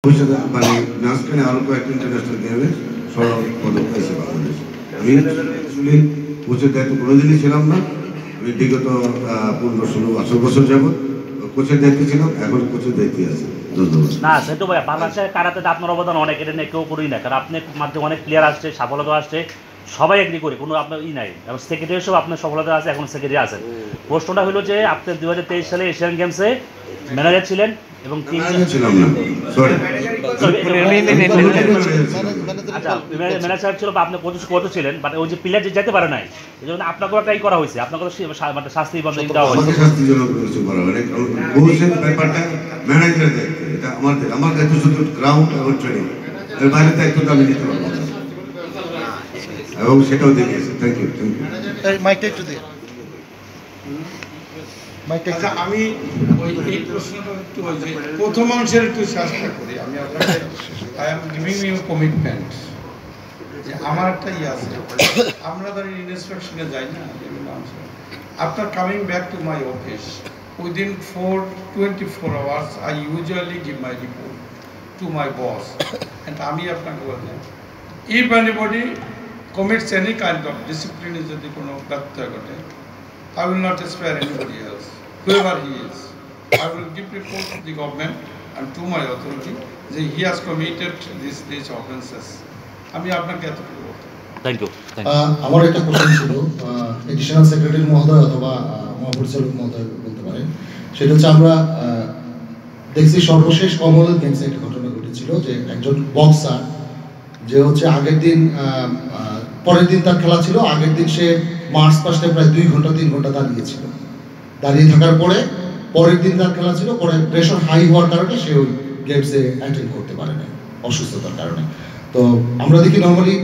ভবিষ্যতে মানে মাঝখানে আরো কয়েকটা ইন্টারন্যাশনাল গেমে স্বর্ণ পদক পেয়েছে বাংলাদেশ। আমি অ্যাকচুয়ালি কোচের দায়িত্ব কোনোদিনই ছিলাম না। আমি বিগত 15-16 বছর যাবৎ কোচের দায়িত্বে ছিলাম, এখন কোচের দায়িত্বে আছে। ধন্যবাদ। না সেটা ভাই, বাংলাদেশের কারাতেতে আপনার অবদান অনেক, এটা নিয়ে কেউ করি না, কারণ আপনার মাধ্যমে অনেক প্লেয়ার আসছে, সফলতা আসছে, সবাই এগ্রি করে, কোনো আপনার নাই। এবং সেক্রেটারি হিসেবে আপনার সফলতা আছে, এখন সেক্রেটারি আছেন। প্রশ্নটা হলো যে আপনি 2023 সালে এশিয়ান গেমসে ম্যানেজার ছিলেন এবং ছিলাম না, সরি আচ্ছা ম্যানেজার ছিল বা আপনি কোচ ছিলেন, বাট ওই যে প্লেয়ার যে যেতে পারে নাই, এই জন্য আপনাকেও ট্রাই করা হয়েছে, আপনাকে মানে শাস্তি দেওয়া হয়েছে। শাস্তিজনক কিছু করা হয় না, কারণ কোচের ব্যাপারটা ম্যানেজারের দায়িত্ব, এটা আমার দায়িত্ব শুধু গ্রাউন্ড এবং ট্রেনিং, এর বাইরের দায়িত্বটা আমি নিতে পারবো না, এবং সেটাও দেখিয়েছে। Thank you. মাইকটা একটু দিন। আচ্ছা, আমি ওই এই প্রশ্নটা একটু ওই যে প্রথম অংশের একটু চেষ্টা করি। আমি আপনাকে I am giving you commitment যে আমার একটা আছে, আমরা ধরি ইন্সপেকশনে যাই না after coming back to my office within 24 hours I usually give my report to my boss and আমি আপনাকে বলছি if anybody commits any kind of discipline যদি কোনো ব্যত্যয় ঘটে I will not spare anybody else, whoever he is. I will give report to the government and to my authority that he has committed these offences. আমি আপনাকে এতটুকু বলতে। Thank you. আমার একটা প্রশ্ন ছিল, এডিশনাল সেক্রেটারি মহোদয় অথবা মহাপরিচালক মহোদয় বলতে পারেন। সেটা হচ্ছে আমরা দেখছি সর্বশেষ কমনওয়েলথ গেমসে একটা ঘটনা ঘটেছিল যে একজন বক্সার যে হচ্ছে আগের দিন পরের দিন তার খেলা ছিল, আগের দিন সে মার্চ পাস্টে প্রায় 2 ঘন্টা 3 ঘন্টা দাঁড়িয়েছিল। দাঁড়িয়ে থাকার পরে পরের দিন তার খেলা ছিল, পরে প্রেশার হাই হওয়ার কারণে সে ওই গেমসে অ্যাটেন্ড করতে পারে না অসুস্থতার কারণে। তো আমরা দেখি নর্মালি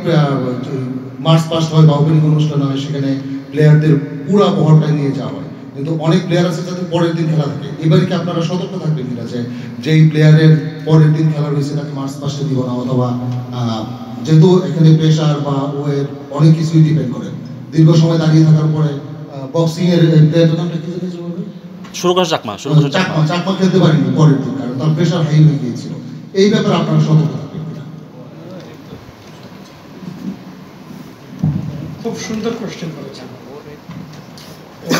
মার্চ পাস্ট হয় বা ওপেনিং অনুষ্ঠান হয়, সেখানে প্লেয়ারদের পুরো বহরটা নিয়ে যাওয়া হয়, কিন্তু অনেক প্লেয়ার আছে যাদের পরের দিন খেলা থাকে। এবারে কি আপনারা সতর্ক থাকবেন কিনা যে যেই প্লেয়ারের পরের দিন খেলা রয়েছে তাকে মার্চ পাস্টে দিব না, অথবা যেহেতু এখানে প্রেশার বা ওয়ের অনেক কিছুই ডিপেন্ড করে, দীর্ঘ সময় দাঁড়িয়ে থাকার পরে বক্সিং এর প্লেয়ারটার নামটা কি জানেন? চাকমা খেলতে পারেনি পরের দিন, কারণ তার প্রেশার হাই হয়ে গিয়েছিল। এই ব্যাপারে আপনারা সতর্ক থাকবেন কিনা? খুব সুন্দর কোশ্চেন করেছেন।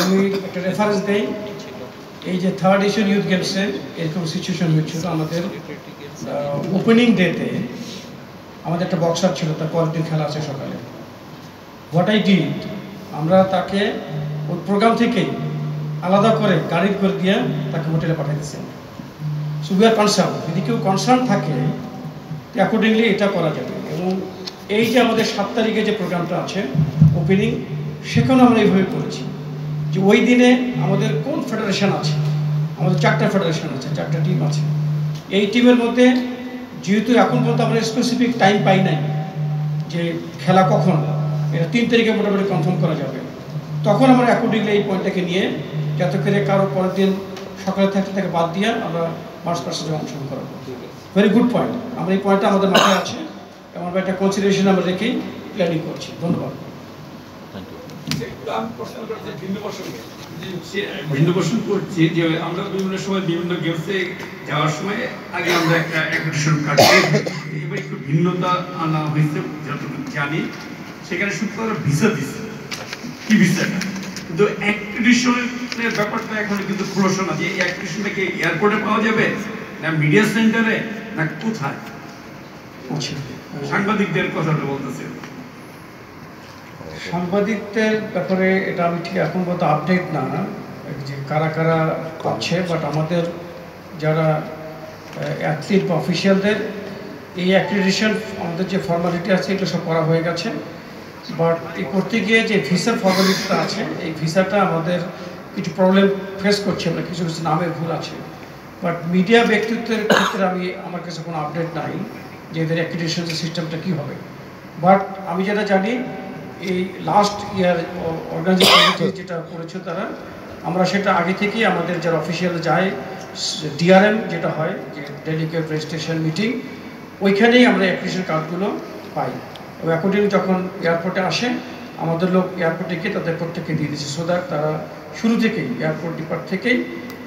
আমি একটা রেফারেন্স দেই, এই যে 3rd এশিয়ান ইউথ গেমসে এরকম সিচুয়েশন হয়েছিল। আমাদের ওপেনিং ডেতে আমাদের একটা বক্সার ছিল, তার পরের দিন খেলা আছে সকালে। হোয়াট আই ডিড, আমরা তাকে ওই প্রোগ্রাম থেকেই আলাদা করে গাড়ি করে দিয়ে তাকে হোটেলে পাঠিয়ে দিচ্ছি। সো উই আর কনসার্ন, যদি কেউ কনসার্ন থাকে অ্যাকর্ডিংলি এটা করা যাবে। এবং এই যে আমাদের 7 তারিখে যে প্রোগ্রামটা আছে ওপেনিং, সেখানেও আমরা এইভাবে করেছি যে ওই দিনে আমাদের কোন ফেডারেশন আছে, আমাদের 4টা ফেডারেশন আছে, 4টা টিম আছে। এই টিমের মধ্যে যেহেতু এখন পর্যন্ত আমরা স্পেসিফিক টাইম পাই নাই যে খেলা কখন, এটা 3 তারিখে মোটামুটি কনফার্ম করা যাবে, তখন আমরা অ্যাকর্ডিংলি এই পয়েন্টটাকে নিয়ে যাতে করে কারো পরের দিন সকালে থাকতে তাকে বাদ দিয়ে আমরা মার্চ পাস্টে অংশগ্রহণ করাবো। ভেরি গুড পয়েন্ট, আমরা এই পয়েন্টটা আমাদের মাথায় আছে এবং আমরা একটা কনসিডারেশন আমরা রেখেই প্ল্যানিং করছি। ধন্যবাদ। ভিন্ন প্রশ্ন করছি যে আমরা বিভিন্ন সময় বিভিন্ন গেমসে যাওয়ার সময় আগে আমরা একটা অ্যাক্রেডিটেশন কার্ড এবার একটু ভিন্নতা আনা হয়েছে যতটুকু জানি। সেখানে শুধু তারা ভিসা দিচ্ছে, কি ভিসাটা, কিন্তু অ্যাক্রেডিটেশনের ব্যাপারটা এখন কিন্তু খোলসা না যে এই অ্যাক্রেডিটেশনটা কি এয়ারপোর্টে পাওয়া যাবে না মিডিয়া সেন্টারে না কোথায়? সাংবাদিকদের কথাটা বলতেছে। সাংবাদিকদের ব্যাপারে এটা আমি ঠিক এখন পর্যন্ত আপডেট না যে কারা কারা পাচ্ছে, বাট আমাদের যারা অ্যাথলিট বা অফিসিয়ালদের এই অ্যাক্রেডিটেশন আমাদের যে ফর্মালিটি আছে এগুলো সব করা হয়ে গেছে। বাট এই করতে গিয়ে যে ভিসার ফর্মালিটিটা আছে, এই ভিসাটা আমাদের কিছু প্রবলেম ফেস করছে, আমরা কিছু কিছু নামে ভুল আছে। বাট মিডিয়া ব্যক্তিত্বের ক্ষেত্রে আমার কাছে কোনো আপডেট নাই যে এদের অ্যাক্রেডিটেশন সিস্টেমটা কী হবে। বাট আমি যেটা জানি এই লাস্ট ইয়ার অর্গানাইজিং কমিটি যেটা করেছে তারা, আমরা সেটা আগে থেকেই আমাদের যারা অফিসিয়াল যায় ডিআরএম যেটা হয় যে ডেলিগেট রেজিস্ট্রেশন মিটিং, ওইখানেই আমরা অ্যাক্রেডিটেশন কার্ডগুলো পাই। এবং অ্যাকর্ডিংলি যখন এয়ারপোর্টে আসে আমাদের লোক এয়ারপোর্টে গিয়ে তাদের প্রত্যেককে দিয়ে দিচ্ছে, সো দ্যাট তারা শুরু থেকেই এয়ারপোর্ট ডিপার্ট থেকেই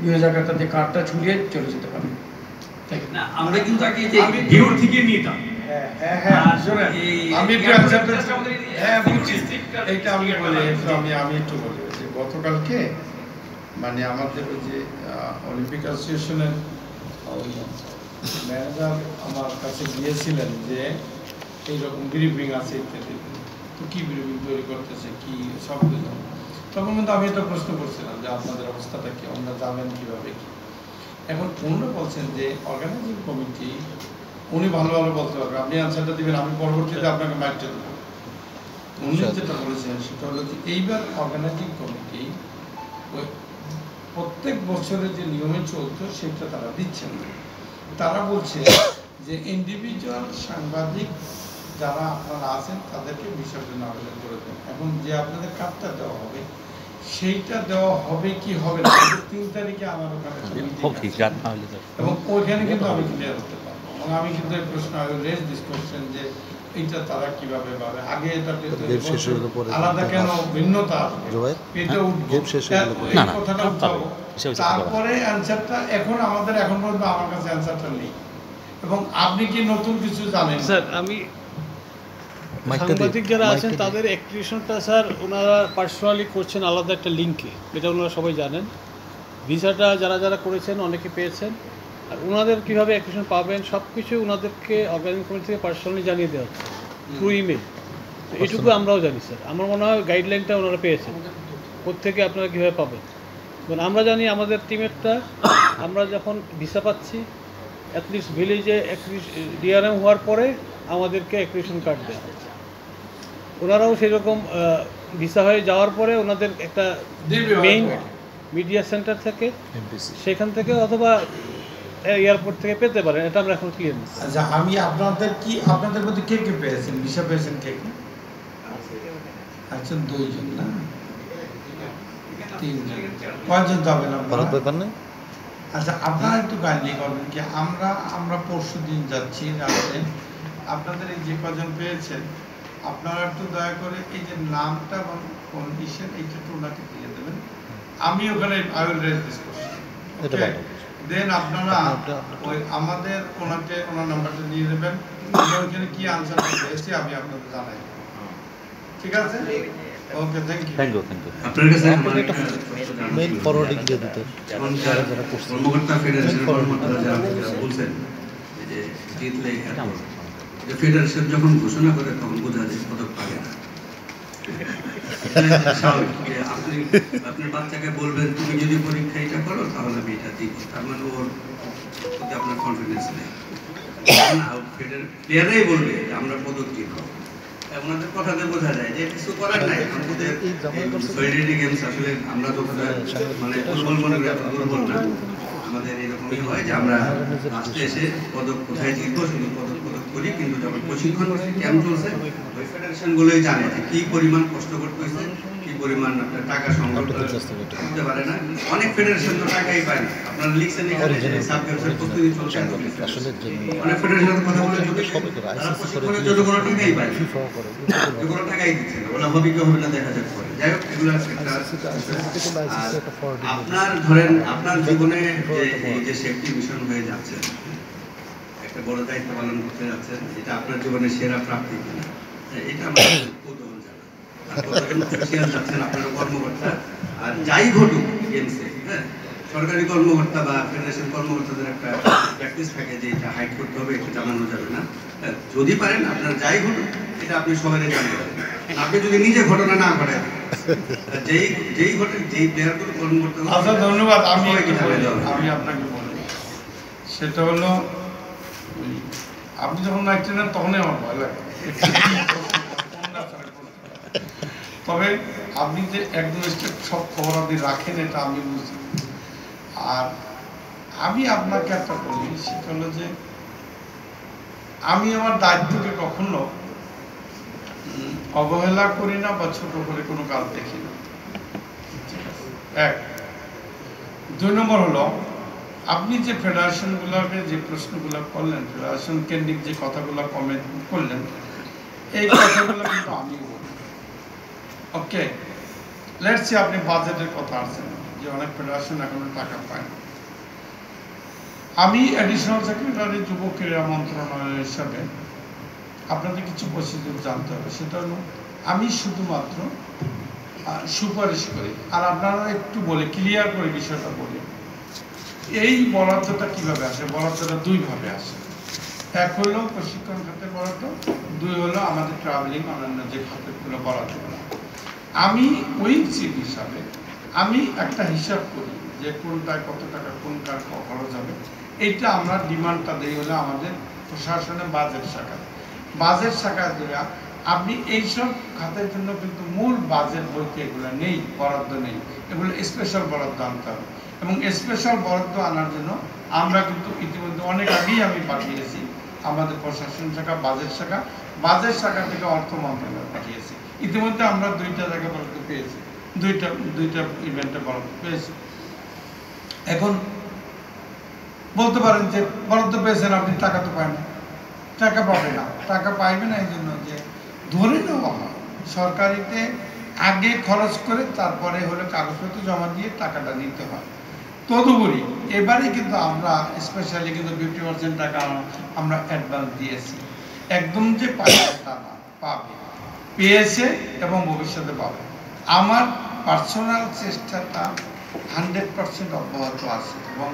বিভিন্ন জায়গায় তাদের কার্ডটা ঝুলিয়ে চলে যেতে পারে। না আমরা কিন্তু আগে যে ভিউর থেকে নিতাম। আমি একটু এইটা আমি বলি, আমি একটু বলি যে গতকালকে মানে আমাদের ওই যে অলিম্পিক অ্যাসোসিয়েশনের ম্যানেজার আমার কাছে গিয়েছিলেন যে এইরকম ব্রিফিং আছে ইত্যাদি, তো কী ব্রিফিং তৈরি করতেছে কি সব কিছু। তখন কিন্তু আমি এটা প্রশ্ন করছিলাম যে আপনাদের অবস্থাটা কি, আমরা যাবেন কীভাবে কি। এখন ওনারা বলছেন যে অর্গানাইজিং কমিটি, উনি ভালো ভালো বলতে পারবে, আপনি আনসারটা দিবেন, আমি পরবর্তীতে আপনাকে মাইকটা দেবো। উনি যেটা বলেছেন সেটা হলো যে এইবার অর্গানাইজিং কমিটি ওই প্রত্যেক বছরের যে নিয়মে চলতো সেটা তারা দিচ্ছেন না। তারা বলছে যে ইন্ডিভিজুয়াল সাংবাদিক যারা আপনারা আছেন তাদেরকে বিষয়ের জন্য আবেদন করে দেন। এখন যে আপনাদের কার্ডটা দেওয়া হবে সেইটা দেওয়া হবে কি হবে না, 3 তারিখে আমার ওখানে এবং ওইখানে কিন্তু আমি ক্লিয়ার হতে পারবো। এবং আমি কিন্তু এই প্রশ্ন রেজ দিস কোশ্চেন যে এইটা তারা কিভাবে পাবে, আগে এটা আলাদা কেন ভিন্নতা এটা কথাটা উঠাবো, তারপরে অ্যান্সারটা এখন আমাদের এখন পর্যন্ত আমার কাছে অ্যান্সারটা নেই। এবং আপনি কি নতুন কিছু জানেন? স্যার আমি সাংবাদিক যারা আছেন তাদের অ্যাক্টিভেশনটা স্যার ওনারা পার্সোনালি করছেন আলাদা একটা লিঙ্কে, এটা ওনারা সবাই জানেন। ভিসাটা যারা যারা করেছেন অনেকে পেয়েছেন, আর ওনাদের কীভাবে অ্যাক্টিভেশন পাবেন সব কিছু ওনাদেরকে অর্গানাইজিং কমিটি থেকে পার্সোনালি জানিয়ে দেওয়া হচ্ছে থ্রু ইমেল। এটুকু আমরাও জানি স্যার, আমার মনে হয় গাইডলাইনটা ওনারা পেয়েছেন কোত্থেকে আপনারা কীভাবে পাবেন। কারণ আমরা জানি আমাদের টিমেরটা আমরা যখন ভিসা পাচ্ছি অ্যাটলিস্ট ভিলেজে ডিআরএম হওয়ার পরে আমাদেরকে অ্যাক্টিভেশন কার্ড দেওয়া হয়। ওনারাও সেরকম ভিসা হয়ে যাওয়ার পরে ওনাদের একটা মেইন মিডিয়া সেন্টার থেকে সেখান থেকে অথবা এয়ারপোর্ট থেকে পেতে পারেন, এটা আমরা এখন ক্লিয়ার না। আচ্ছা, আমি আপনাদের মধ্যে কে কে পেয়েছেন, ভিসা পেয়েছেন কে কে? আচ্ছা, 2 জন না 3 জন, কয়জন যাবেন আপনারা? আচ্ছা, আপনারা একটু কাইন্ডলি করবেন কি, আমরা পরশু দিন যাচ্ছি রাতে, আপনাদের এই যে কজন পেয়েছেন আপনারা একটু দয়া করে এই যে নামটা এবং কন্ডিশন এইটা একটু ওনাকে দিয়ে দেবেন। আমি ওখানে I will raise this question, okay? Then আপনারা ওই আমাদের ওনাকে ওনার নাম্বারটা দিয়ে দেবেন, ওইখানে কি আনসার পেয়েছি আমি আপনাদের জানাই, ঠিক আছে? ওকে, থ্যাংক ইউ। আপনার কাছে মেইল ফরওয়ার্ডিং দিয়ে দিতে কর্মকর্তা ফেডারেশনের কর্মকর্তারা যারা বলছেন যে জিতলে ফেডারেশন যখন ঘোষণা করে তখন বোঝা যায় পদক পাবে না। আপনি আপনার বাচ্চাকে বলবেন তুমি যদি পরীক্ষা এটা করো তাহলে আমি এটা দিব, তার মানে ওর প্রতি আপনার কনফিডেন্স নেই। প্লেয়াররাই বলবে যে আমরা পদক জিতব, ওনাদের কথাতে বোঝা যায় যে কিছু করার নাই। আমাদের সলিডারিটি গেমস আসলে আমরা যতটা মানে দুর্বল মনে দুর্বল না, আমাদের এরকমই হয় যে আমরা লাস্টে এসে পদক কোথায় জিতবো শুধু পদক করি, কিন্তু যখন প্রশিক্ষণ ক্যাম্প চলছে ওই ফেডারেশনগুলোই জানে যে কী পরিমাণ কষ্ট করতে হয়েছে, কী পরিমাণ আপনার টাকা সংগ্রহ করতে পারে না। অনেক ফেডারেশন তো টাকাই পায় না, আপনারা লিখছেন এখানে সাব গেমসের প্রস্তুতি চলছে, অনেক ফেডারেশনের কথা বলে তারা প্রশিক্ষণের জন্য কোনো টাকাই পায় না, কোনো টাকাই দিচ্ছে না, ওরা হবে কি হবে না দেখা যাক পরে। যাই হোক, এগুলো আপনার ধরেন আপনার জীবনে এই যে সেফটি মিশন হয়ে যাচ্ছে, একটা বড় দায়িত্ব পালন করতে যাচ্ছেন, এটা আপনার জীবনের সেরা প্রাপ্তি কিনা এটা আমাদের কৌতূহল জানা। আর কতজন অফিসিয়াল যাচ্ছেন আপনারা কর্মকর্তা, আর যাই ঘটুক গেমসে, হ্যাঁ, সরকারি কর্মকর্তা বা ফেডারেশন কর্মকর্তাদের একটা প্র্যাকটিস থাকে যে এটা হাইড করতে হবে, এটা জানানো যাবে না। যদি পারেন আপনার যাই ঘটুক এটা আপনি সবাই জানিয়ে দেবেন। আপনি যদি নিজে ঘটনা না ঘটায় যেই ঘটে যেই প্লেয়ারগুলো কর্মকর্তা। আচ্ছা, ধন্যবাদ। আমি আপনাকে বলি, সেটা হলো আপনি যখন নাইট নেন তখনই আমার ভয় লাগে। তবে আপনি যে একদম সব খবর আপনি রাখেন এটা আমি বুঝি। আর আমি আপনাকে একটা বলি, সেটা হলো যে আমি আমার দায়িত্বকে কখনো অবহেলা করি না বা ছোট করে কোনো কাজ দেখি না। 1 2 নম্বর হলো আপনি যে ফেডারেশনগুলোকে যে প্রশ্নগুলো করলেন, ফেডারেশন কেন্দ্রিক যে কথাগুলো কমেন্ট করলেন, এই কথাগুলো কিন্তু আমি বলি। ওকে, লেটস সি আপনি বাজেটের কথা আসছেন যে অনেক ফেডারেশন এখনো টাকা পায় না। আমি অ্যাডিশনাল সেক্রেটারি যুব ক্রীড়া মন্ত্রণালয় হিসাবে আপনাদের কিছু প্রসিডিউর জানতে হবে। সেটা হলো আমি শুধুমাত্র সুপারিশ করি। আর আপনারা একটু বলে ক্লিয়ার করে বিষয়টা বলি, এই বরাদ্দটা কিভাবে আসে? বরাদ্দটা দুইভাবে আসে। এক হলো প্রশিক্ষণ খাতের বরাদ্দ, দুই হলো আমাদের ট্রাভেলিং অন্যান্য যে খাতেরগুলো বরাদ্দগুলো। আমি ওই চিফ হিসাবে আমি একটা হিসাব করি যে কোনটায় কত টাকা কোন কার খরচ হবে। এইটা আমরা ডিমান্ডটা দিই হলো আমাদের প্রশাসনে বাজেট শাখায়। বাজেট শাখায় দেওয়া আপনি এইসব খাতের জন্য কিন্তু মূল বাজেট বইতে এগুলো নেই, বরাদ্দ নেই, এগুলো স্পেশাল বরাদ্দ আনতে হবে। এবং স্পেশাল বরাদ্দ আনার জন্য আমরা কিন্তু ইতিমধ্যে অনেক আগেই আমি পাঠিয়েছি আমাদের প্রশাসন শাখা, বাজেট শাখা থেকে অর্থ মন্ত্রণালয় পাঠিয়েছি। ইতিমধ্যে আমরা 2টা জায়গায় বরাদ্দ পেয়েছি, দুইটা ইভেন্টে বরাদ্দ পেয়েছি। এখন বলতে পারেন যে বরাদ্দ পেয়েছেন আপনি, টাকা তো পায় না, টাকা পাবে না, টাকা পাইবে না এই জন্য যে ধরে নেওয়া হয় সরকারিতে আগে খরচ করে তারপরে হলে কাগজপত্র জমা দিয়ে টাকাটা নিতে হয়। তদুপরি এবারে কিন্তু আমরা স্পেশালি কিন্তু 50% টাকা আমরা অ্যাডভান্স দিয়েছি। একদম যে পাবে তা না, পাবে, পেয়েছে এবং ভবিষ্যতে পাবে। আমার পার্সোনাল চেষ্টাটা 100% অব্যাহত আছে এবং